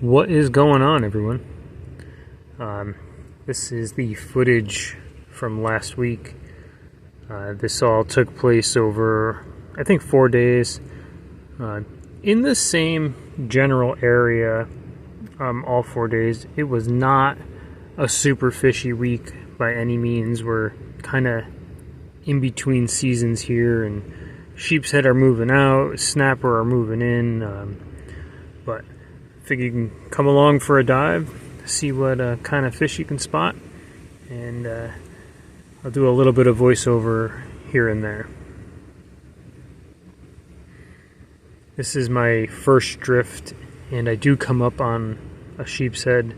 What is going on, everyone? This is the footage from last week. This all took place over, I think, 4 days in the same general area. All 4 days. It was not a super fishy week by any means. We're kind of in between seasons here, and sheepshead are moving out, snapper are moving in, but figure you can come along for a dive, see what kind of fish you can spot, and I'll do a little bit of voiceover here and there. This is my first drift, and I do come up on a sheepshead.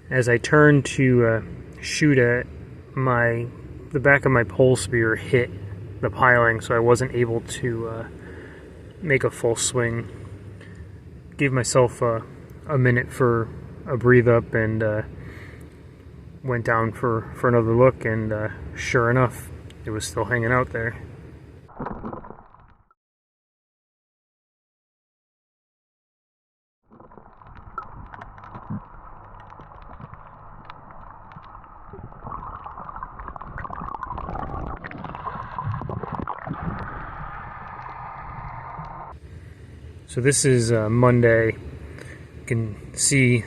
As I turn to shoot at the back of my pole spear hit the piling, so I wasn't able to make a full swing. Gave myself a minute for a breathe up and went down for another look, and sure enough, it was still hanging out there. So this is Monday. You can see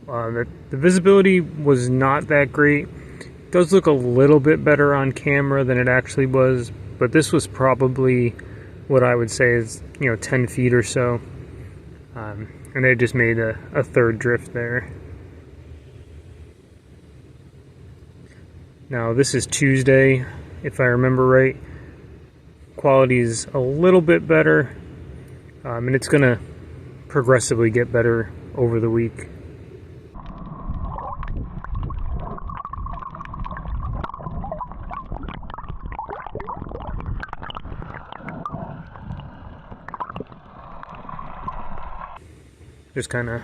that the visibility was not that great. It does look a little bit better on camera than it actually was, but this was probably what I would say is 10 feet or so. And I just made a third drift there. Now this is Tuesday, if I remember right. Quality is a little bit better. And it's going to progressively get better over the week. Just kind of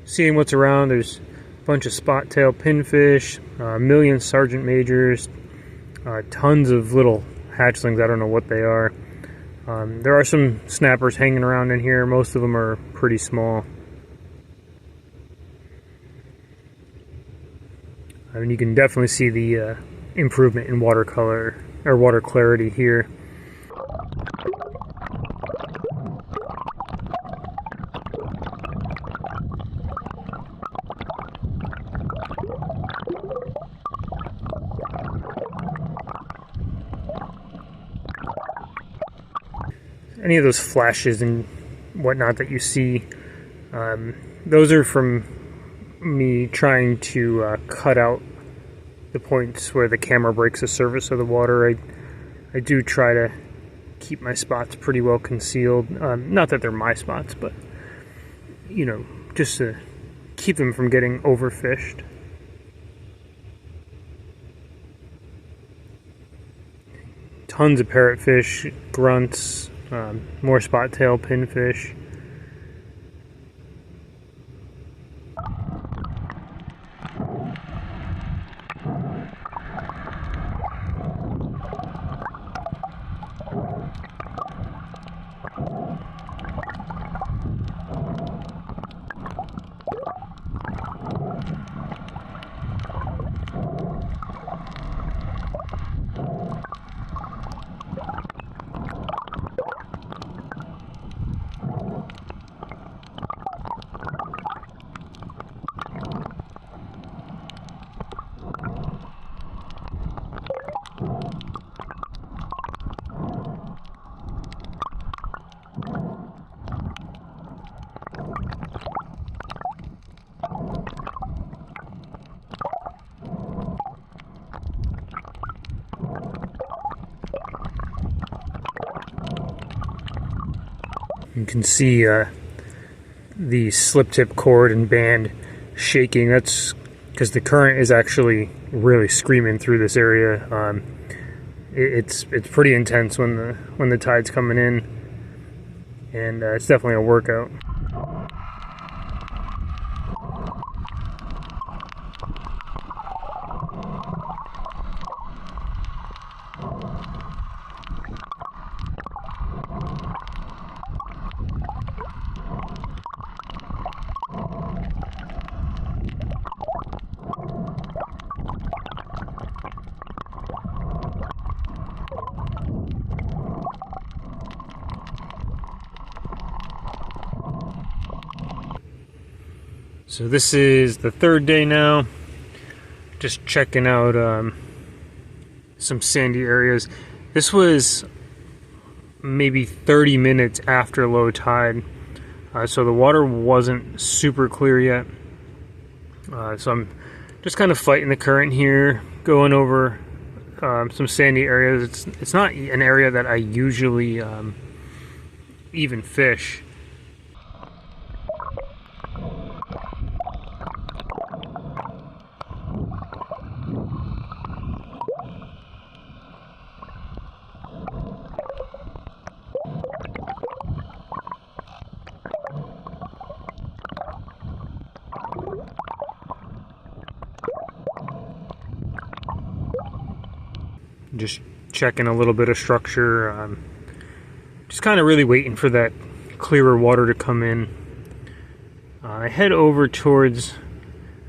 seeing what's around. There's a bunch of spot tail pinfish, a million sergeant majors, tons of little hatchlings. I don't know what they are. There are some snappers hanging around in here. Most of them are pretty small. I mean, you can definitely see the improvement in water color or water clarity here. Any of those flashes and whatnot that you see, those are from me trying to cut out the points where the camera breaks the surface of the water. I do try to keep my spots pretty well concealed. Not that they're my spots, but just to keep them from getting overfished. Tons of parrotfish, grunts, more spot tail pinfish. You can see the slip tip cord and band shaking. That's because the current is actually really screaming through this area. It's pretty intense when the tide's coming in, and it's definitely a workout. So this is the third day now. Just checking out some sandy areas. This was maybe 30 minutes after low tide, so the water wasn't super clear yet. So I'm just kind of fighting the current here, going over some sandy areas. It's not an area that I usually even fish. Just checking a little bit of structure, just kind of really waiting for that clearer water to come in. I head over towards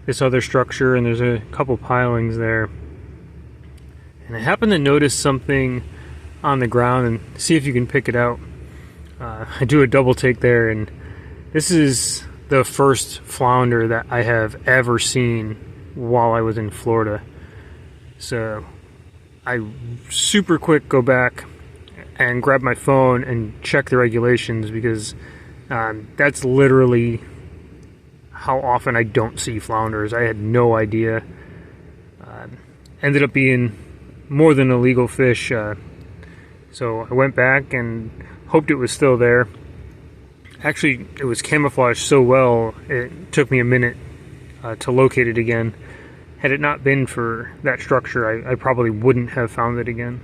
this other structure, and there's a couple pilings there, and I happen to notice something on the ground, and see if you can pick it out. I do a double take there, and this is the first flounder that I have ever seen while I was in Florida. So I super quick go back and grab my phone and check the regulations, because that's literally how often I don't see flounders. I had no idea. Ended up being more than a legal fish. So I went back and hoped it was still there. Actually, it was camouflaged so well, it took me a minute to locate it again. Had it not been for that structure, I probably wouldn't have found it again.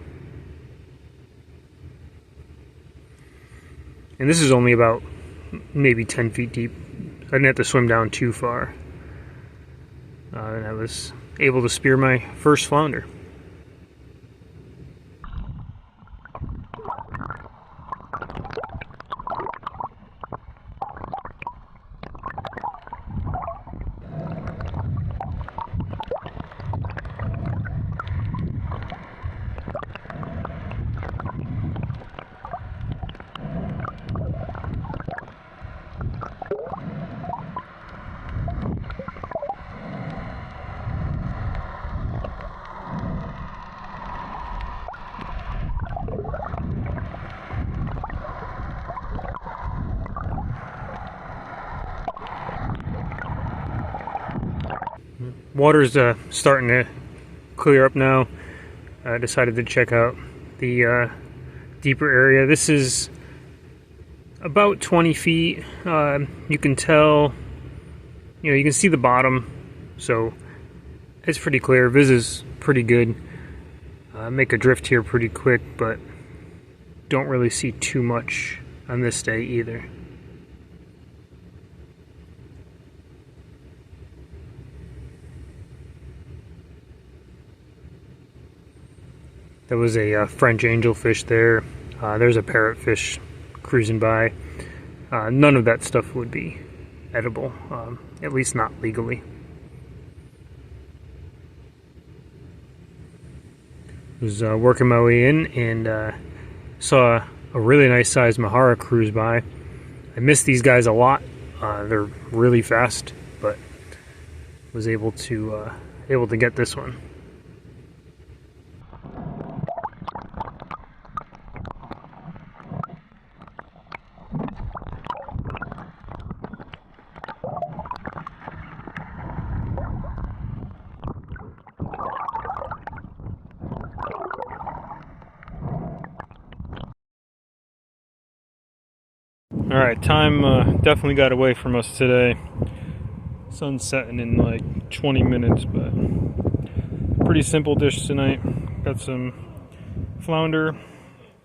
And this is only about maybe 10 feet deep. I didn't have to swim down too far. And I was able to spear my first flounder. Water's starting to clear up now. I decided to check out the deeper area. This is about 20 feet. You can tell, you can see the bottom, so it's pretty clear. Viz is pretty good. Make a drift here pretty quick, but don't really see too much on this day either. There was a French angelfish there. There's a parrotfish cruising by. None of that stuff would be edible, at least not legally. Was working my way in and saw a really nice sized Mahara cruise by. I miss these guys a lot. They're really fast, but was able to get this one. Alright, time definitely got away from us today. Sun's setting in like 20 minutes, but pretty simple dish tonight. Got some flounder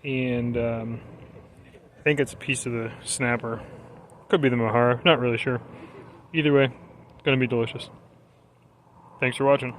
and I think it's a piece of the snapper. Could be the Mahara, not really sure. Either way, it's gonna be delicious. Thanks for watching.